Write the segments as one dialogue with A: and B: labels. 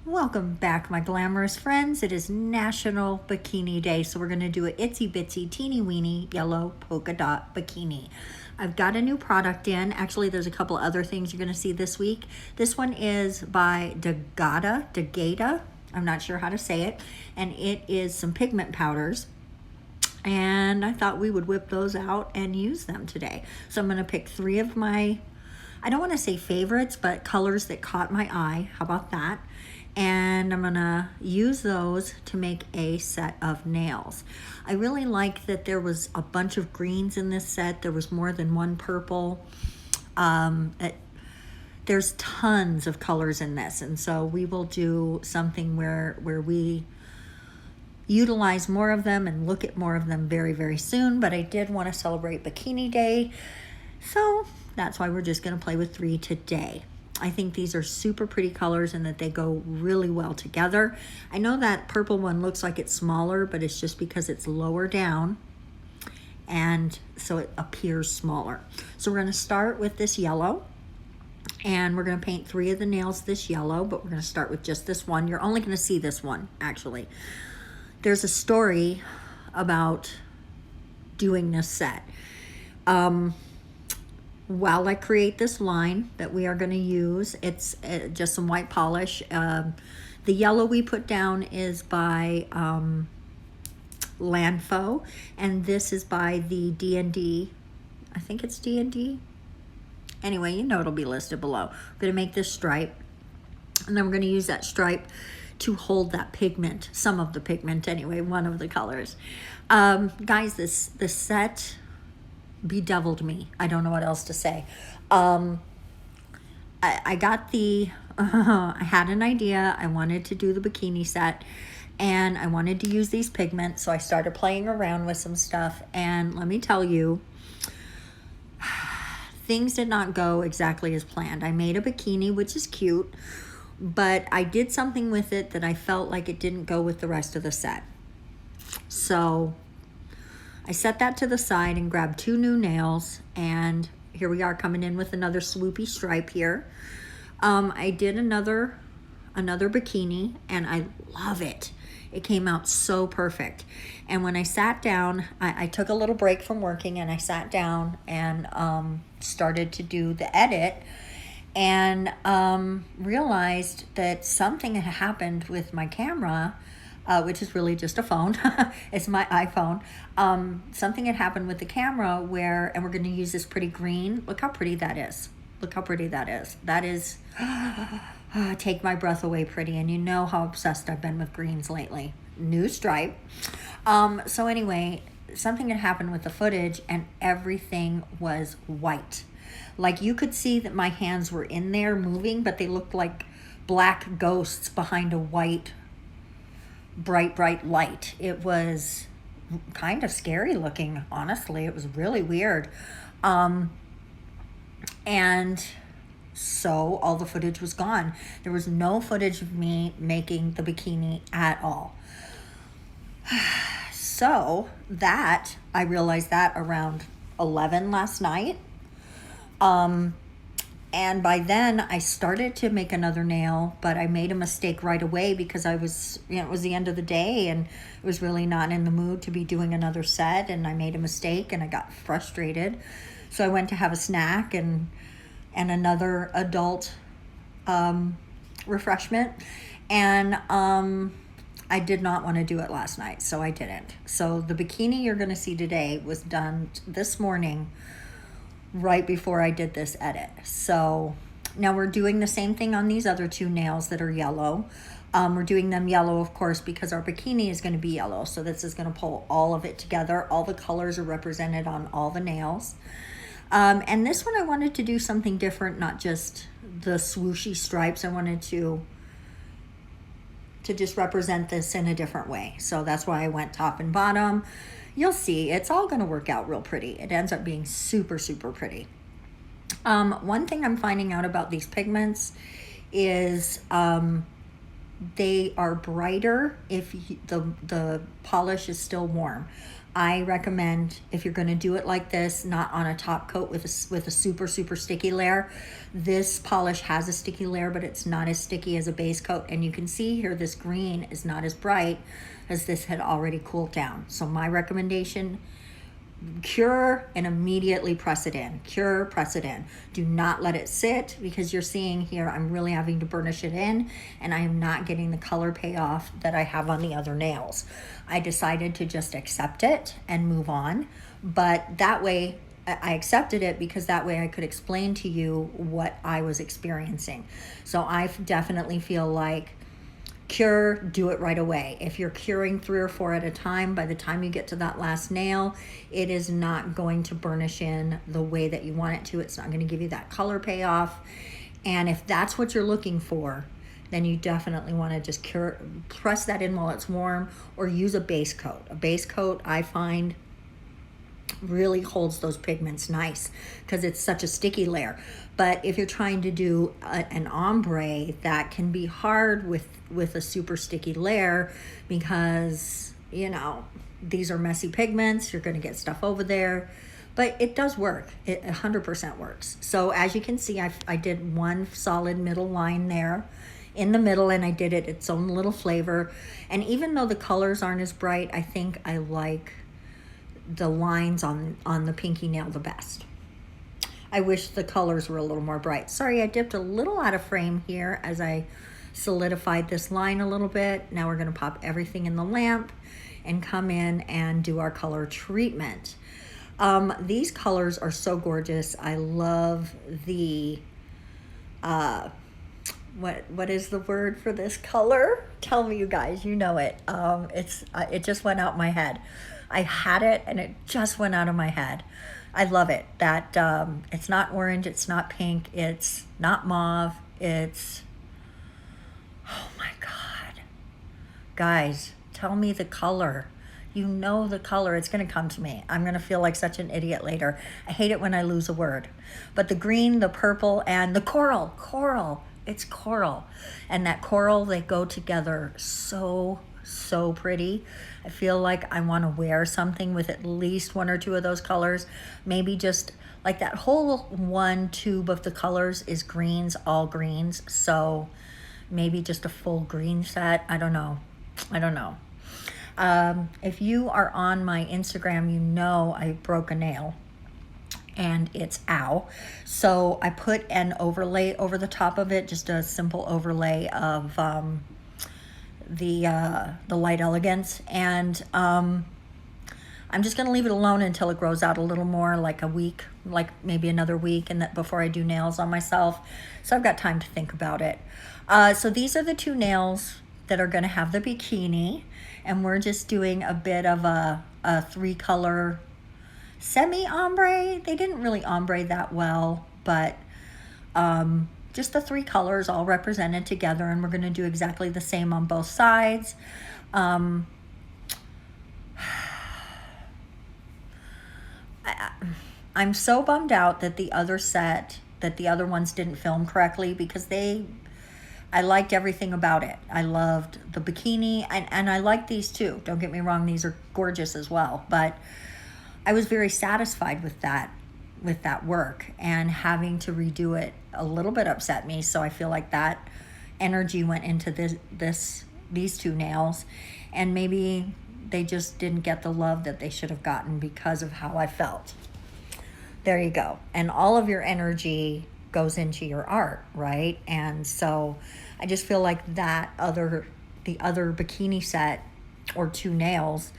A: Welcome back, my glamorous friends. It is National Bikini Day, so we're going to do an itsy bitsy teeny weeny yellow polka dot bikini. I've got a new product in. Actually, there's a couple other things you're going to see this week. This one is by Dageda. I'm not sure how to say it. And it is some pigment powders. And I thought we would whip those out and use them today. So I'm going to pick 3 of my, I don't want to say favorites, but colors that caught my eye. How about that? And I'm gonna use those to make a set of nails. I really like that there was a bunch of greens in this set. There was more than one purple. There's tons of colors in this, and so we will do something where we utilize more of them and look at more of them very, very soon. But I did want to celebrate Bikini Day, so that's why we're just gonna play with 3 today. I think these are super pretty colors and that they go really well together. I know that purple one looks like it's smaller, but it's just because it's lower down, and so it appears smaller. So we're going to start with this yellow, and we're going to paint 3 of the nails this yellow, but we're going to start with just this one. You're only going to see this one, actually. There's a story about doing this set. While I create this line that we are going to use, it's just some white polish. The yellow we put down is by Lanfo, and this is by the DND. I think it's DND. Anyway, you know it'll be listed below. I'm going to make this stripe, and then we're going to use that stripe to hold that pigment, some of the pigment anyway, one of the colors. Guys, this set bedeviled me. I don't know what else to say. I got the, I had an idea. I wanted to do the bikini set, and I wanted to use these pigments, so I started playing around with some stuff, and let me tell you, things did not go exactly as planned. I made a bikini, which is cute, but I did something with it that I felt like it didn't go with the rest of the set. So I set that to the side and grabbed 2 new nails, and here we are coming in with another swoopy stripe here. I did another bikini, and I love it. It came out so perfect. And when I sat down, I took a little break from working, and I sat down and started to do the edit, and realized that something had happened with my camera, which is really just a phone. It's my iPhone. Something had happened with the camera where, and we're going to use this pretty green. Look how pretty that is. Look how pretty that is. That is, take my breath away pretty. And you know how obsessed I've been with greens lately. New stripe. So anyway, something had happened with the footage, and everything was white. Like, you could see that my hands were in there moving, but they looked like black ghosts behind a white bright light. It was kind of scary looking, honestly. It was really weird. And so all the footage was gone. There was no footage of me making the bikini at all. So that, I realized that around 11 last night. And by then I started to make another nail, but I made a mistake right away because I was, it was the end of the day and I was really not in the mood to be doing another set, and I made a mistake and I got frustrated. So I went to have a snack and another adult refreshment, and I did not want to do it last night, so I didn't. So the bikini you're going to see today was done this morning, right before I did this edit. So now we're doing the same thing on these other 2 nails that are yellow. We're doing them yellow, of course, because our bikini is going to be yellow. So this is going to pull all of it together. All the colors are represented on all the nails. And this one I wanted to do something different, not just the swooshy stripes. I wanted to just represent this in a different way. So that's why I went top and bottom. You'll see, it's all going to work out real pretty. It ends up being super, super pretty. One thing I'm finding out about these pigments is they are brighter if the polish is still warm. I recommend, if you're going to do it like this, not on a top coat with a super, super sticky layer. This polish has a sticky layer, but it's not as sticky as a base coat. And you can see here, this green is not as bright as this had already cooled down. So my recommendation, cure and immediately press it in. Cure, press it in. Do not let it sit, because you're seeing here I'm really having to burnish it in, and I am not getting the color payoff that I have on the other nails. I decided to just accept it and move on, but that way I accepted it because that way I could explain to you what I was experiencing. So I definitely feel like cure, do it right away. If you're curing 3 or 4 at a time, by the time you get to that last nail, it is not going to burnish in the way that you want it to. It's not going to give you that color payoff. And if that's what you're looking for, then you definitely want to just press that in while it's warm, or use a base coat. A base coat, I find, really holds those pigments nice because it's such a sticky layer. But if you're trying to do an ombre, that can be hard with a super sticky layer, because, you know, these are messy pigments. You're going to get stuff over there, but it does work. It 100% works. So as you can see, I did one solid middle line there in the middle, and I did it its own little flavor. And even though the colors aren't as bright, I think I like the lines on the pinky nail the best. I wish the colors were a little more bright. Sorry, I dipped a little out of frame here as I solidified this line a little bit. Now we're going to pop everything in the lamp and come in and do our color treatment. These colors are so gorgeous. I love the what is the word for this color? Tell me, you guys, you know it. It just went out my head. I had it and it just went out of my head. I love it. That it's not orange, it's not pink, it's not mauve, it's, oh my God. Guys, tell me the color. You know the color. It's going to come to me. I'm going to feel like such an idiot later. I hate it when I lose a word. But the green, the purple, and the coral. It's coral. And that coral, they go together so pretty. I feel like I want to wear something with at least 1 or 2 of those colors. Maybe just like that whole one tube of the colors is greens, all greens. So maybe just a full green set. I don't know. If you are on my Instagram, you know I broke a nail. And it's ow. So I put an overlay over the top of it, just a simple overlay of the Light Elegance. And I'm just going to leave it alone until it grows out a little more, like a week, like maybe another week, and that before I do nails on myself. So I've got time to think about it. So these are the 2 nails that are going to have the bikini. And we're just doing a bit of a 3-color semi-ombre. They didn't really ombre that well, but just the 3 colors all represented together, and we're going to do exactly the same on both sides. I'm so bummed out that the other ones didn't film correctly, because I liked everything about it. I loved the bikini, and I like these too. Don't get me wrong, these are gorgeous as well, but I was very satisfied with that work, and having to redo it a little bit upset me. So I feel like that energy went into these 2 nails, and maybe they just didn't get the love that they should have gotten because of how I felt. There you go. And all of your energy goes into your art, right? And so I just feel like the other bikini set or 2 nails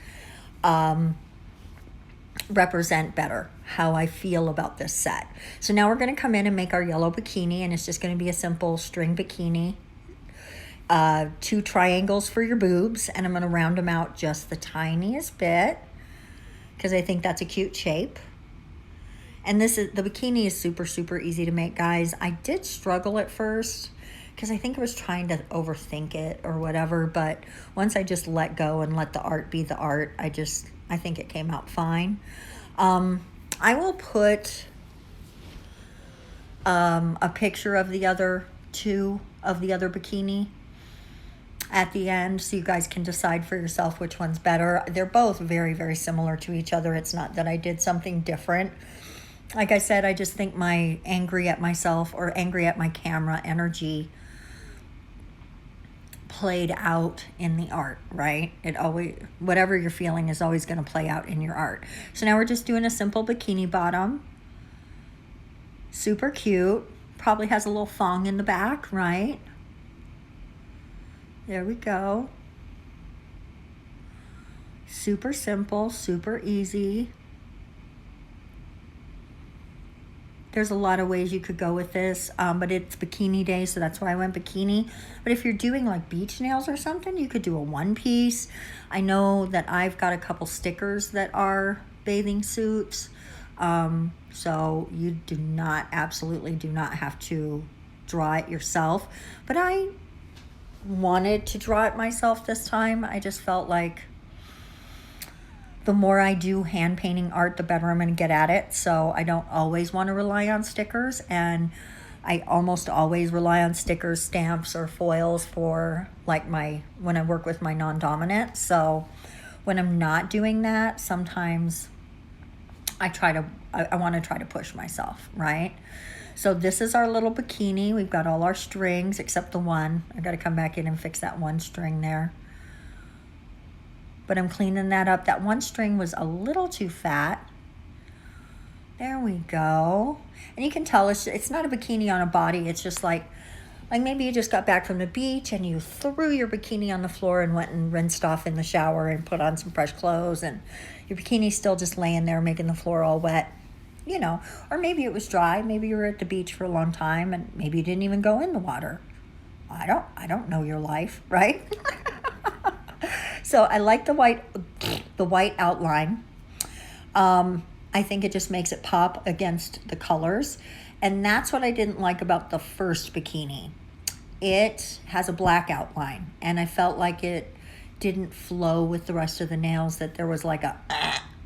A: represent better how I feel about this set. So now we're going to come in and make our yellow bikini, and it's just going to be a simple string bikini. 2 triangles for your boobs, and I'm going to round them out just the tiniest bit because I think that's a cute shape. And the bikini is super easy to make, guys. I did struggle at first because I think I was trying to overthink it or whatever, but once I just let go and let the art be the art, I think it came out fine. I will put a picture of the other 2 of the other bikini at the end, so you guys can decide for yourself which one's better. They're both very, very similar to each other. It's not that I did something different. Like I said, I just think my angry at myself or angry at my camera energy played out in the art, right? It always, whatever you're feeling is always going to play out in your art. So now we're just doing a simple bikini bottom. Super cute. Probably has a little thong in the back, right? There we go. Super simple, super easy. There's a lot of ways you could go with this, but it's bikini day, so that's why I went bikini. But if you're doing like beach nails or something, you could do a one piece. I know that I've got a couple stickers that are bathing suits. So you do not, absolutely do not have to draw it yourself. But I wanted to draw it myself this time. I just felt like the more I do hand painting art, the better I'm going to get at it. So I don't always want to rely on stickers, and I almost always rely on stickers, stamps, or foils for like when I work with my non-dominant. So when I'm not doing that, sometimes I want to try to push myself, right? So this is our little bikini. We've got all our strings except the one. I got to come back in and fix that one string there. But I'm cleaning that up. That one string was a little too fat. There we go. And you can tell it's not a bikini on a body. It's just like maybe you just got back from the beach and you threw your bikini on the floor and went and rinsed off in the shower and put on some fresh clothes, and your bikini's still just laying there making the floor all wet. You know, or maybe it was dry. Maybe you were at the beach for a long time and maybe you didn't even go in the water. I don't know your life, right? So I like the white outline. I think it just makes it pop against the colors. And that's what I didn't like about the first bikini. It has a black outline, and I felt like it didn't flow with the rest of the nails, that there was like a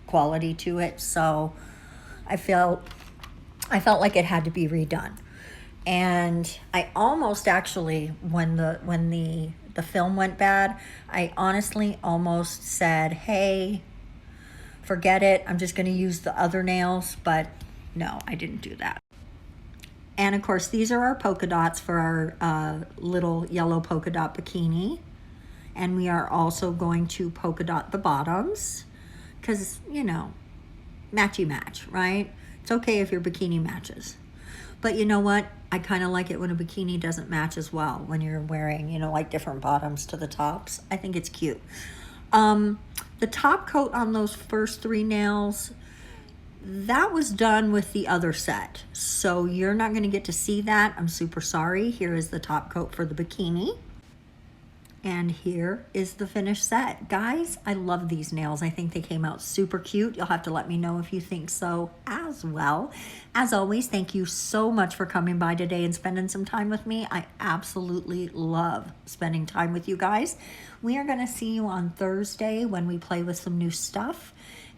A: quality to it. So I felt like it had to be redone. And I almost actually, when the film went bad, I honestly almost said, hey, forget it, I'm just going to use the other nails. But no, I didn't do that. And of course, these are our polka dots for our little yellow polka dot bikini. And we are also going to polka dot the bottoms because, you know, matchy match, right? It's okay if your bikini matches. But you know what? I kind of like it when a bikini doesn't match as well, when you're wearing, you know, like different bottoms to the tops. I think it's cute. The top coat on those first three nails, that was done with the other set. So you're not going to get to see that. I'm super sorry. Here is the top coat for the bikini. And here is the finished set. Guys, I love these nails. I think they came out super cute. You'll have to let me know if you think so as well. As always, thank you so much for coming by today and spending some time with me. I absolutely love spending time with you guys. We are going to see you on Thursday when we play with some new stuff.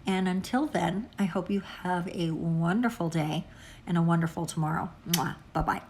A: And until then, I hope you have a wonderful day and a wonderful tomorrow. Mwah. Bye-bye.